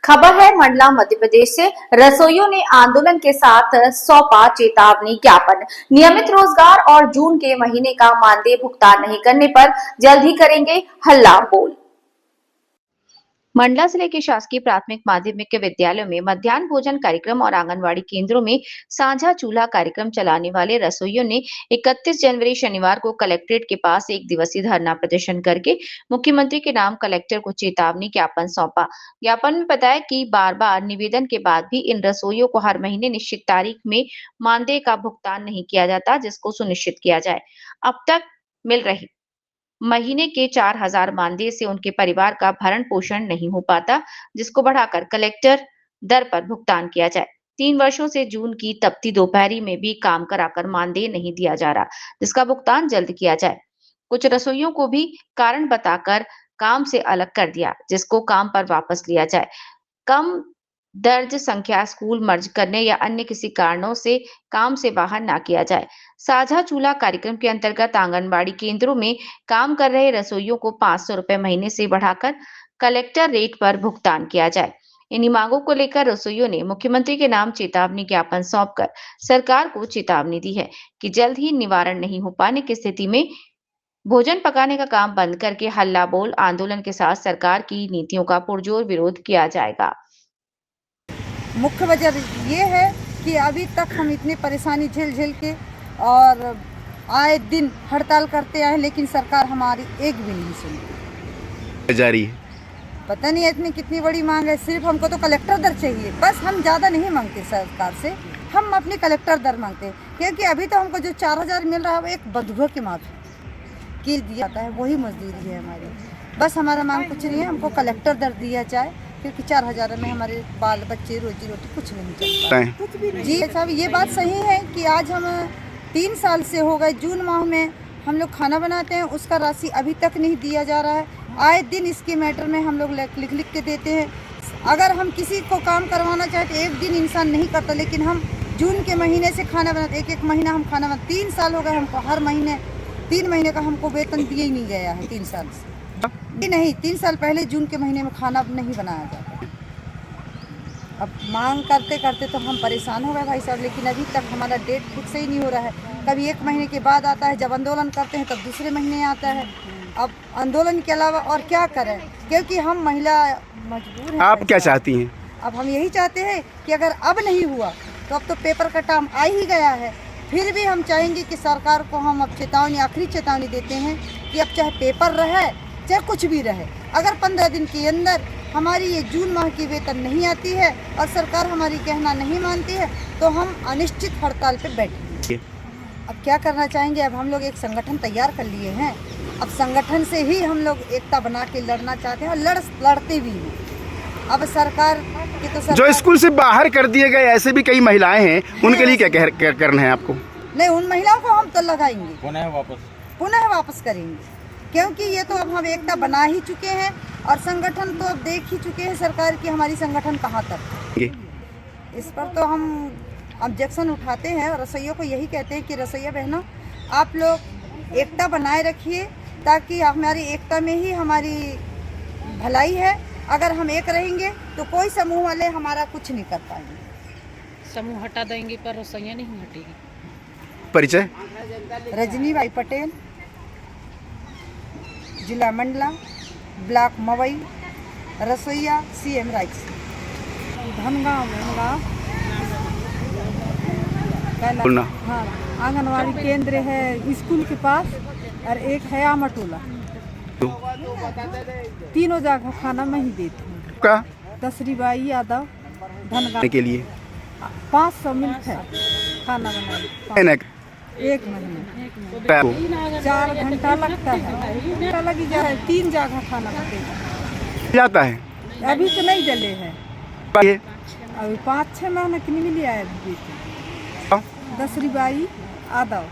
खबर है मंडला मध्य प्रदेश से। रसोइयों ने आंदोलन के साथ सौंपा चेतावनी ज्ञापन। नियमित रोजगार और जून के महीने का मानदेय भुगतान नहीं करने पर जल्द ही करेंगे हल्ला बोल। मंडला जिले के शासकीय प्राथमिक माध्यमिक विद्यालयों में मध्याह्न भोजन कार्यक्रम और आंगनवाड़ी केंद्रों में साझा चूल्हा कार्यक्रम चलाने वाले रसोइयों ने 31 जनवरी शनिवार को कलेक्ट्रेट के पास एक दिवसीय धरना प्रदर्शन करके मुख्यमंत्री के नाम कलेक्टर को चेतावनी ज्ञापन सौंपा। ज्ञापन में बताया कि बार बार निवेदन के बाद भी इन रसोइयों को हर महीने निश्चित तारीख में मानदेय का भुगतान नहीं किया जाता, जिसको सुनिश्चित किया जाए। अब तक मिल रही महीने के 4000 मानदेय से उनके परिवार का भरण पोषण नहीं हो पाता, जिसको बढ़ाकर कलेक्टर दर पर भुगतान किया जाए। 3 वर्षों से जून की तपती दोपहरी में भी काम कराकर मानदेय नहीं दिया जा रहा, जिसका भुगतान जल्द किया जाए। कुछ रसोइयों को भी कारण बताकर काम से अलग कर दिया, जिसको काम पर वापस लिया जाए। कम दर्ज संख्या स्कूल मर्ज करने या अन्य किसी कारणों से काम से बाहर ना किया जाए। साझा चूल्हा कार्यक्रम के अंतर्गत आंगनबाड़ी केंद्रों में काम कर रहे रसोइयों को 500 रुपए महीने से बढ़ाकर कलेक्टर रेट पर भुगतान किया जाए। इन्हीं मांगों को लेकर रसोइयों ने मुख्यमंत्री के नाम चेतावनी ज्ञापन सौंपकर सरकार को चेतावनी दी है कि जल्द ही निवारण नहीं हो पाने की स्थिति में भोजन पकाने का काम बंद करके हल्ला बोल आंदोलन के साथ सरकार की नीतियों का पुरजोर विरोध किया जाएगा। मुख्य वजह ये है कि अभी तक हम इतनी परेशानी झेल के और आए दिन हड़ताल करते आए, लेकिन सरकार हमारी एक भी नहीं सुनती। जारी है। पता नहीं इतनी कितनी बड़ी मांग है। सिर्फ हमको तो कलेक्टर दर चाहिए, बस। हम ज़्यादा नहीं मांगते सरकार से, हम अपनी कलेक्टर दर मांगते हैं। क्योंकि अभी तो हमको जो 4000 मिल रहा है वो एक बंधुआ के माफी की दिया जाता है, वही मजदूरी है हमारी। बस हमारा मांग कुछ नहीं है, हमको कलेक्टर दर दिया जाए, क्योंकि 4000 में हमारे बाल बच्चे रोजी रोटी कुछ नहीं चलता है। जी साहब, ये बात सही है कि आज हम 3 साल से हो गए, जून माह में हम लोग खाना बनाते हैं, उसका राशि अभी तक नहीं दिया जा रहा है। आए दिन इसके मैटर में हम लोग लिख के देते हैं। अगर हम किसी को काम करवाना चाहें तो एक दिन इंसान नहीं करता, लेकिन हम जून के महीने से खाना बनाते, एक महीना हम खाना बनाते। 3 साल हो गए हमको, हर महीने 3 महीने का हमको वेतन दिया ही नहीं गया है 3 साल से। नहीं, 3 साल पहले जून के महीने में खाना नहीं बनाया जाता। अब मांग करते करते तो हम परेशान हो गए भाई साहब, लेकिन अभी तक हमारा डेट फिक्स ही नहीं हो रहा है। कभी 1 महीने के बाद आता है, जब आंदोलन करते हैं तब दूसरे महीने आता है। अब आंदोलन के अलावा और क्या करें, क्योंकि हम महिला मजबूर हैं। आप क्या चाहती हैं? अब हम यही चाहते हैं कि अगर अब नहीं हुआ तो अब तो पेपर का टाइम आ ही गया है। फिर भी हम चाहेंगे कि सरकार को हम अब चेतावनी, आखिरी चेतावनी देते हैं कि अब चाहे पेपर रहे चाहे कुछ भी रहे, अगर 15 दिन के अंदर हमारी ये जून माह की वेतन नहीं आती है और सरकार हमारी कहना नहीं मानती है तो हम अनिश्चित हड़ताल पे बैठेंगे। अब क्या करना चाहेंगे, अब हम लोग एक संगठन तैयार कर लिए हैं। अब संगठन से ही हम लोग एकता बना के लड़ना चाहते हैं और लड़ते भी हैं। अब सरकार की तो सरकार... जो स्कूल से बाहर कर दिए गए ऐसे भी कई महिलाएं हैं, उनके लिए क्या करना है आपको? नहीं, उन महिलाओं को हम तो लगाएंगे, पुनः वापस करेंगे, क्योंकि ये तो अब हम एकता बना ही चुके हैं और संगठन तो अब देख ही चुके हैं सरकार की हमारी संगठन कहाँ तक। इस पर तो हम ऑब्जेक्शन उठाते हैं और रसोइयों को यही कहते हैं कि रसोइया बहनों, आप लोग एकता बनाए रखिए, ताकि हमारी एकता में ही हमारी भलाई है। अगर हम एक रहेंगे तो कोई समूह वाले हमारा कुछ नहीं कर पाएंगे। समूह हटा देंगे पर रसोइया नहीं हटेगी। परिचय? रजनी बाई पटेल, जिला मंडला, ब्लॉक मवई, रसोइया CM राइट्स, धनगांव। हाँ, आंगनवाड़ी केंद्र है स्कूल के पास और एक है आमटोला। तीनों जगह खाना मैं ही देती हूँ। का? तसरीबाई यादव, धनगांव के लिए 500 मिनट है खाना बनाने। 1 महीने 4 घंटा लगता है, लगी जाए 3 जगह खाना बनेगा जाता है। अभी तो नहीं डले हैं, अभी 5-6 महीने की नहीं मिली है। 10 रिबाई आदव।